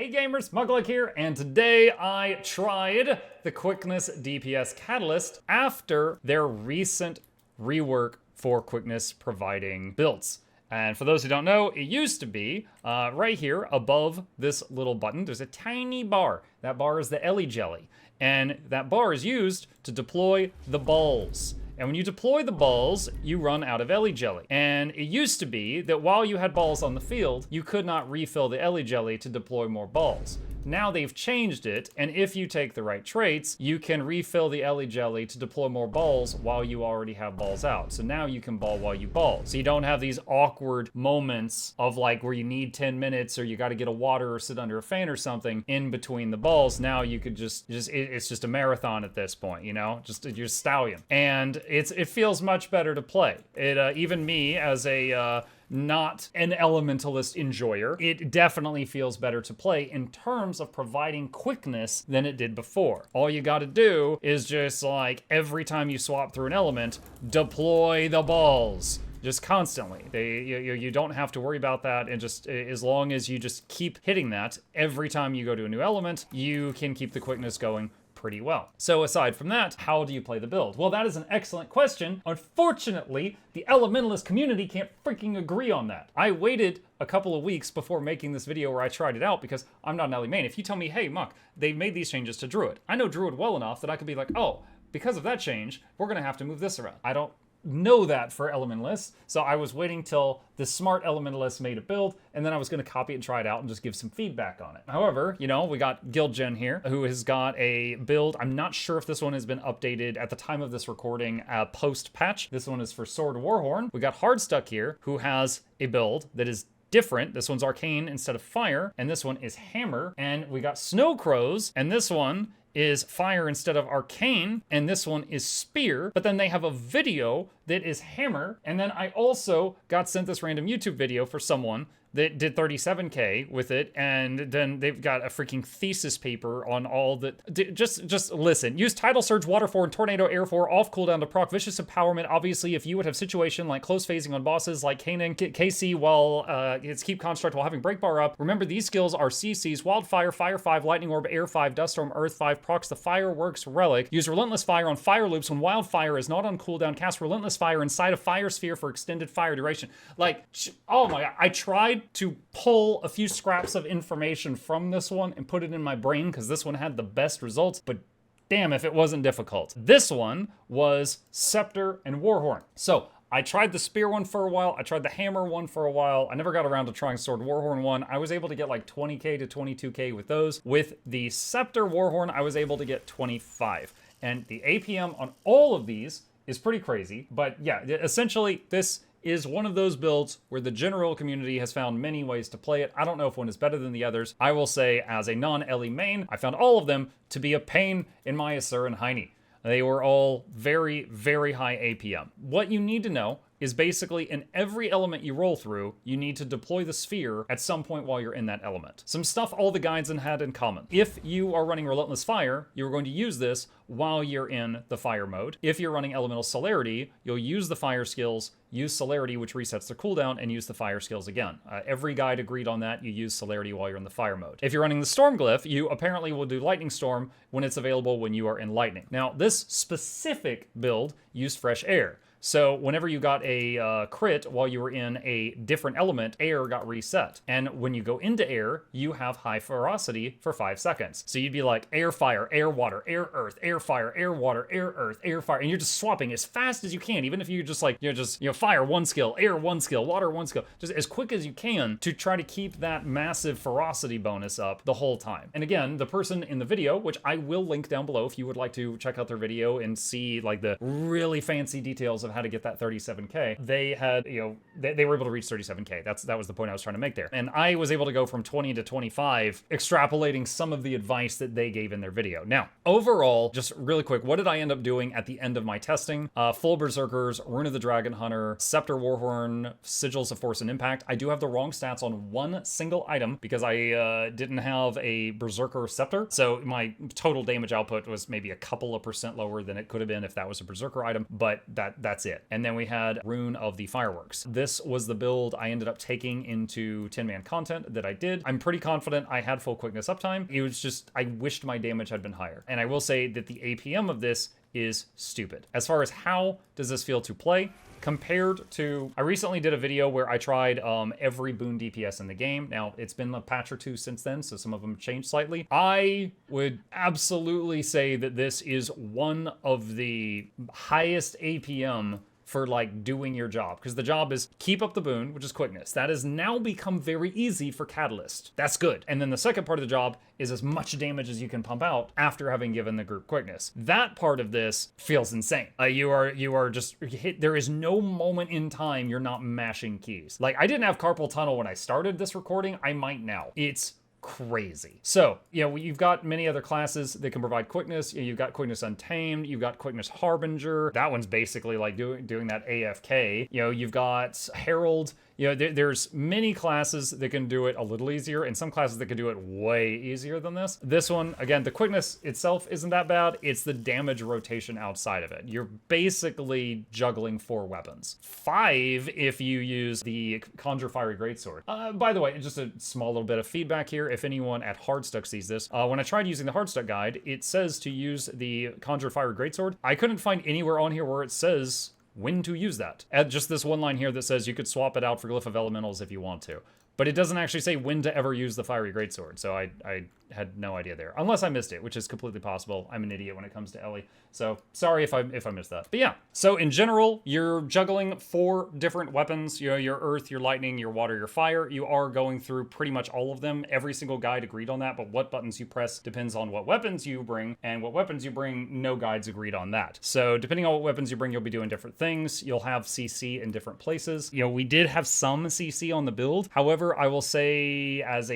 Hey gamers, Mugglek here, and today I tried the Quickness DPS Catalyst after their recent rework for quickness providing builds. And for those who don't know, it used to be right here above this little button, there's a tiny bar. That bar is the Ellie Jelly, and that bar is used to deploy the balls. And when you deploy the balls, you run out of Ellie Jelly. And it used to be that while you had balls on the field, you could not refill the Ellie Jelly to deploy more balls. Now they've changed it, and if you take the right traits, you can refill the Ellie Jelly to deploy more balls while you already have balls out. So now you can ball while you ball. So you don't have these awkward moments of like where you need 10 minutes or you got to get a water or sit under a fan or something in between the balls. Now you could it's just a marathon at this point, you know? You're stallion. And it feels much better to play. Even me as a not an elementalist enjoyer, it definitely feels better to play in terms of providing quickness than it did before. All you gotta do is just like every time you swap through an element, deploy the balls. Just constantly. You don't have to worry about that, and just as long as you just keep hitting that every time you go to a new element, you can keep the quickness going pretty well. So aside from that, how do you play the build? Well, that is an excellent question. Unfortunately, the Elementalist community can't freaking agree on that. I waited a couple of weeks before making this video where I tried it out because I'm not an Ellie main. If you tell me, hey, Muck, they made these changes to Druid, I know Druid well enough that I could be like, oh, because of that change, we're gonna have to move this around. I don't know that for Elementalists, so I was waiting till the smart Elementalist made a build, and then I was going to copy it and try it out and just give some feedback on it. However, you know, we got Guildgen here, who has got a build. I'm not sure if this one has been updated at the time of this recording post-patch. This one is for Sword Warhorn. We got Hardstuck here, who has a build that is different. This one's Arcane instead of Fire, and this one is Hammer. And we got Snow Crows, and this one is Fire instead of Arcane, and this one is Spear, but then they have a video that is Hammer, and then I also got sent this random YouTube video for someone that did 37K with it, and then they've got a freaking thesis paper on all the... Just listen. Use Tidal Surge, Water 4, and Tornado Air 4 off cooldown to proc Vicious Empowerment. Obviously, if you would have situation like close phasing on bosses like Kanan, KC while it's Keep Construct while having Break Bar up, remember these skills are CCs, Wildfire, Fire 5, Lightning Orb, Air 5, Dust Storm, Earth 5, procs the Fireworks Relic. Use Relentless Fire on Fire loops when Wildfire is not on cooldown. Cast Relentless Fire inside a Fire Sphere for extended fire duration. Like, oh my god, I tried to pull a few scraps of information from this one and put it in my brain because this one had the best results, but damn if it wasn't difficult. This one was Scepter and Warhorn. So I tried the Spear one for a while, I tried the Hammer one for a while, I never got around to trying Sword Warhorn one. I was able to get like 20k to 22k with those. With the Scepter Warhorn, I was able to get 25. And the APM on all of these is pretty crazy, but yeah, essentially this is one of those builds where the general community has found many ways to play it. I don't know if one is better than the others. I will say, as a non-Ellie main, I found all of them to be a pain in my Asur and Heine. They were all very, very high APM. What you need to know is basically in every element you roll through, you need to deploy the sphere at some point while you're in that element. Some stuff all the guides had in common. If you are running Relentless Fire, you're going to use this while you're in the fire mode. If you're running Elemental Celerity, you'll use the fire skills, use Celerity, which resets the cooldown, and use the fire skills again. Every guide agreed on that. You use Celerity while you're in the fire mode. If you're running the Storm Glyph, you apparently will do Lightning Storm when it's available when you are in Lightning. Now, this specific build used Fresh Air. So whenever you got a crit while you were in a different element, air got reset. And when you go into air, you have high ferocity for 5 seconds. So you'd be like air, fire, air, water, air, earth, air, fire, air, water, air, earth, air, fire. And you're just swapping as fast as you can, even if you just like, fire one skill, air one skill, water one skill, just as quick as you can to try to keep that massive ferocity bonus up the whole time. And again, the person in the video, which I will link down below if you would like to check out their video and see like the really fancy details of how to get that 37k, they had, they were able to reach 37k. That was the point I was trying to make there. And I was able to go from 20 to 25, extrapolating some of the advice that they gave in their video. Now, overall, just really quick, what did I end up doing at the end of my testing? Full Berserkers, Rune of the Dragon Hunter, Scepter Warhorn, Sigils of Force and Impact. I do have the wrong stats on one single item because I didn't have a Berserker Scepter. So my total damage output was maybe a couple of % lower than it could have been if that was a Berserker item, but that's That's it. And then we had Rune of the Fireworks. This was the build I ended up taking into 10-man content that I did. I'm pretty confident I had full quickness uptime. It was just, I wished my damage had been higher. And I will say that the APM of this is stupid. As far as how does this feel to play, compared to, I recently did a video where I tried every boon DPS in the game. Now, it's been a patch or two since then, so some of them changed slightly. I would absolutely say that this is one of the highest APM for like doing your job, because the job is keep up the boon, which is quickness. That has now become very easy for Catalyst. That's good. And then the second part of the job is as much damage as you can pump out after having given the group quickness. That part of this feels insane. You are just hit. There is no moment in time you're not mashing keys. Like, I didn't have carpal tunnel when I started this recording. I might now. It's crazy. So, you've got many other classes that can provide quickness. You've got quickness untamed, you've got quickness harbinger. That one's basically like doing that AFK. You've got herald. There's many classes that can do it a little easier, and some classes that can do it way easier than this. This one, again, the quickness itself isn't that bad. It's the damage rotation outside of it. You're basically juggling 4 weapons. 5 if you use the Conjure Fiery Greatsword. By the way, just a small little bit of feedback here. If anyone at Hardstuck sees this, when I tried using the Hardstuck guide, it says to use the Conjure Fiery Greatsword. I couldn't find anywhere on here where it says when to use that. Add just this one line here that says you could swap it out for Glyph of Elementals if you want to. But it doesn't actually say when to ever use the Fiery Greatsword, so I had no idea there. Unless I missed it, which is completely possible. I'm an idiot when it comes to Ellie, so sorry if I missed that. But yeah, so in general, you're juggling 4 different weapons. Your earth, your lightning, your water, your fire. You are going through pretty much all of them. Every single guide agreed on that, but what buttons you press depends on what weapons you bring, and what weapons you bring, no guides agreed on that. So depending on what weapons you bring, you'll be doing different things. You'll have CC in different places. We did have some CC on the build. However, I will say, as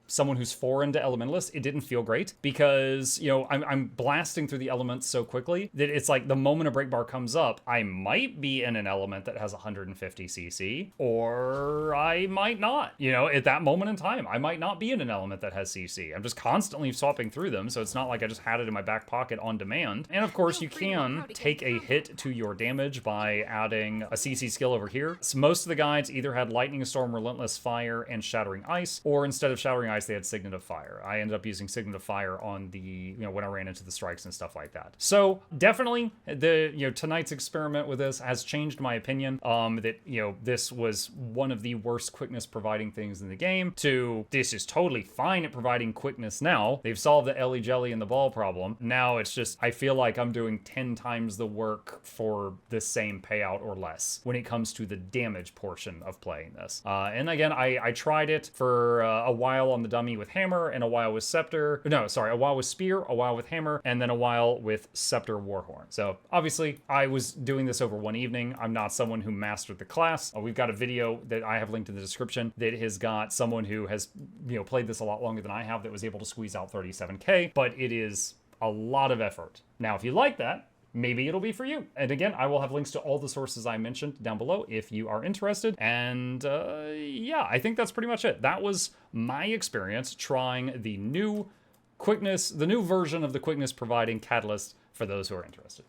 someone who's foreign to Elementalist, it didn't feel great because, I'm blasting through the elements so quickly that it's like the moment a break bar comes up, I might be in an element that has 150 CC, or I might not. At that moment in time, I might not be in an element that has CC. I'm just constantly swapping through them, so it's not like I just had it in my back pocket on demand. And of course, you can take a hit to your damage by adding a CC skill over here. So most of the guides either had Lightning Storm, Relentless Fire, and Shattering Ice, or instead of Shattering Ice, they had Signet of Fire. I ended up using Signet of Fire on the, when I ran into the strikes and stuff like that. So definitely tonight's experiment with this has changed my opinion, that, this was one of the worst quickness providing things in the game, to this is totally fine at providing quickness now. They've solved the Ellie Jelly and the ball problem. Now it's just, I feel like I'm doing 10 times the work for the same payout or less when it comes to the damage portion of playing this. And again, I tried it for a while on the dummy with hammer, and a while with scepter. No, sorry, a while with spear, a while with hammer, and then a while with scepter warhorn. So obviously I was doing this over one evening. I'm not someone who mastered the class. We've got a video that I have linked in the description that has got someone who has played this a lot longer than I have that was able to squeeze out 37k, but it is a lot of effort. Now, if you like that, maybe it'll be for you. And again, I will have links to all the sources I mentioned down below if you are interested. And yeah, I think that's pretty much it. That was my experience trying the new quickness, the new version of the quickness providing catalyst for those who are interested.